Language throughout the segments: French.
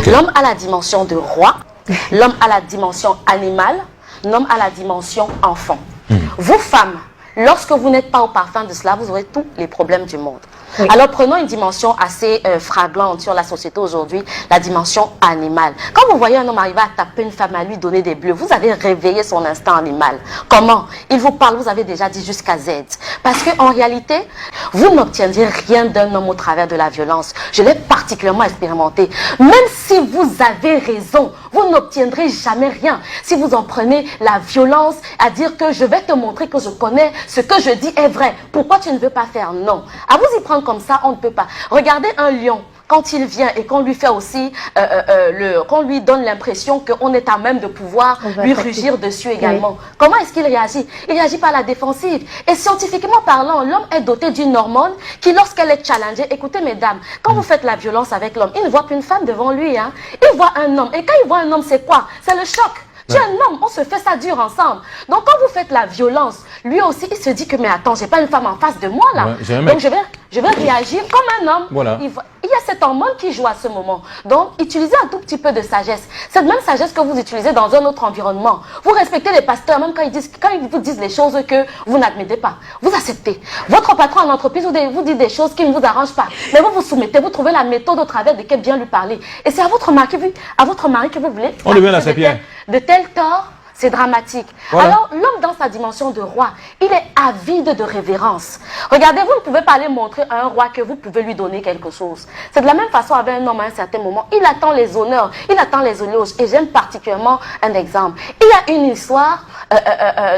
Okay. L'homme a la dimension de roi, l'homme a la dimension animale, l'homme a la dimension enfant. Vous, femmes, lorsque vous n'êtes pas au parfum de cela, vous aurez tous les problèmes du monde. Oui. Alors prenons une dimension assez flagrante sur la société aujourd'hui, la dimension animale. Quand vous voyez un homme arriver à taper une femme, à lui donner des bleus, vous avez réveillé son instinct animal. Comment? Il vous parle, vous avez déjà dit jusqu'à Z. Parce qu'en réalité, vous n'obtiendrez rien d'un homme au travers de la violence. Je l'ai particulièrement expérimenté. Même si vous avez raison, vous n'obtiendrez jamais rien. Si vous en prenez la violence à dire que je vais te montrer que je connais, ce que je dis est vrai. Pourquoi tu ne veux pas faire? Non. À vous y prendre comme ça, on ne peut pas. Regardez un lion. Quand il vient et qu'on lui fait aussi, qu'on lui donne l'impression qu'on est à même de pouvoir lui rugir dessus également. Oui. Comment est-ce qu'il réagit? Il réagit par la défensive. Et scientifiquement parlant, l'homme est doté d'une hormone qui, lorsqu'elle est challengée, écoutez mesdames, quand vous faites la violence avec l'homme, il ne voit plus une femme devant lui. Hein. Il voit un homme. Et quand il voit un homme, c'est quoi? C'est le choc. Tu es un homme, on se fait ça dur ensemble. Donc quand vous faites la violence, lui aussi il se dit que mais attends, j'ai pas une femme en face de moi là. Ouais, donc je vais réagir comme un homme. Voilà. Il y a cette hormone qui joue à ce moment. Donc utilisez un tout petit peu de sagesse. Cette même sagesse que vous utilisez dans un autre environnement. Vous respectez les pasteurs même quand ils vous disent les choses que vous n'admettez pas. Vous acceptez. Votre patron en entreprise vous dit des choses qui ne vous arrangent pas. Mais vous vous soumettez, vous trouvez la méthode au travers de laquelle bien lui parler. Et c'est à votre mari que vous voulez. On devient la sapienne. De tel tort, c'est dramatique. Voilà. Alors, l'homme dans sa dimension de roi, il est avide de révérence. Regardez, vous ne pouvez pas aller montrer à un roi que vous pouvez lui donner quelque chose. C'est de la même façon avec un homme à un certain moment. Il attend les honneurs, il attend les éloges. Et j'aime particulièrement un exemple. Il y a une histoire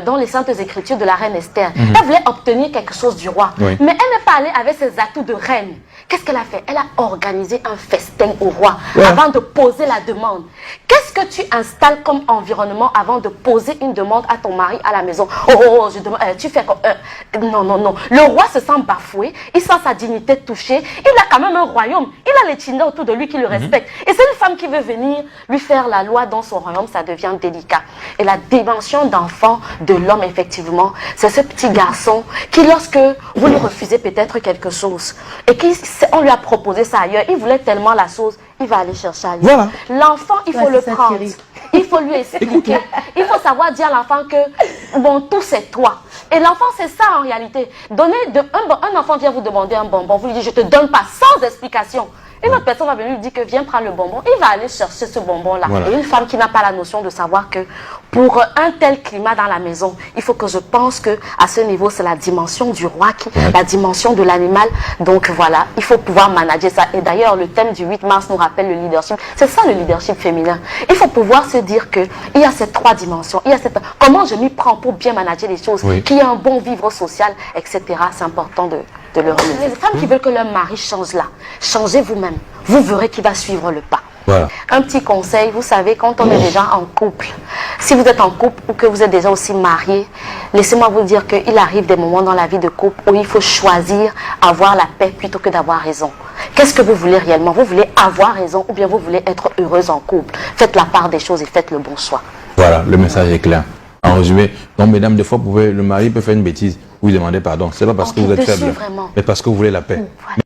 dans les Saintes Écritures de la reine Esther. Elle voulait obtenir quelque chose du roi. Oui. Mais elle n'est pas allée avec ses atouts de reine. Qu'est-ce qu'elle a fait? Elle a organisé un festin au roi avant de poser la demande. Qu'est-ce que tu installes comme environnement avant de poser une demande à ton mari à la maison? Je demande, tu fais comme... non, non, non. Le roi se sent bafoué, il sent sa dignité touchée. Il a quand même un royaume. Il a les Tchinda autour de lui qui le respectent. Et c'est une femme qui veut venir lui faire la loi dans son royaume, ça devient délicat. Et la dimension d'enfant de l'homme, effectivement, c'est ce petit garçon qui, lorsque vous lui refusez peut-être quelque chose, et qu'on lui a proposé ça ailleurs, il voulait tellement la chose, il va aller chercher ailleurs. Voilà. L'enfant, il faut le prendre. Il faut lui expliquer. Il faut savoir dire à l'enfant que, bon, tout c'est toi. Et l'enfant, c'est ça en réalité. Un enfant vient vous demander un bonbon, vous lui dites, je te donne pas, sans explication. Une autre personne va venir lui dire que viens prendre le bonbon. Il va aller chercher ce bonbon-là. Voilà. Et une femme qui n'a pas la notion de savoir que pour un tel climat dans la maison, il faut que je pense que à ce niveau, c'est la dimension du roi, la dimension de l'animal. Donc voilà, il faut pouvoir manager ça. Et d'ailleurs, le thème du 8 mars nous rappelle le leadership. C'est ça le leadership féminin. Il faut pouvoir se dire que il y a ces trois dimensions. Il y a comment je m'y prends pour bien manager les choses, qu'il y ait un bon vivre social, etc. C'est important de le relever. Les femmes qui veulent que leur mari change là, changez vous-même. Vous verrez qu'il va suivre le pas. Voilà. Un petit conseil, vous savez, quand on est déjà en couple, si vous êtes en couple ou que vous êtes déjà aussi marié, laissez-moi vous dire qu'il arrive des moments dans la vie de couple où il faut choisir avoir la paix plutôt que d'avoir raison. Qu'est-ce que vous voulez réellement? Vous voulez avoir raison ou bien vous voulez être heureuse en couple? Faites la part des choses et faites le bon choix. Voilà, le message est clair. En résumé, donc mesdames, des fois, le mari peut faire une bêtise, vous lui demandez pardon. C'est pas parce que vous êtes faible, mais parce que vous voulez la paix. Voilà.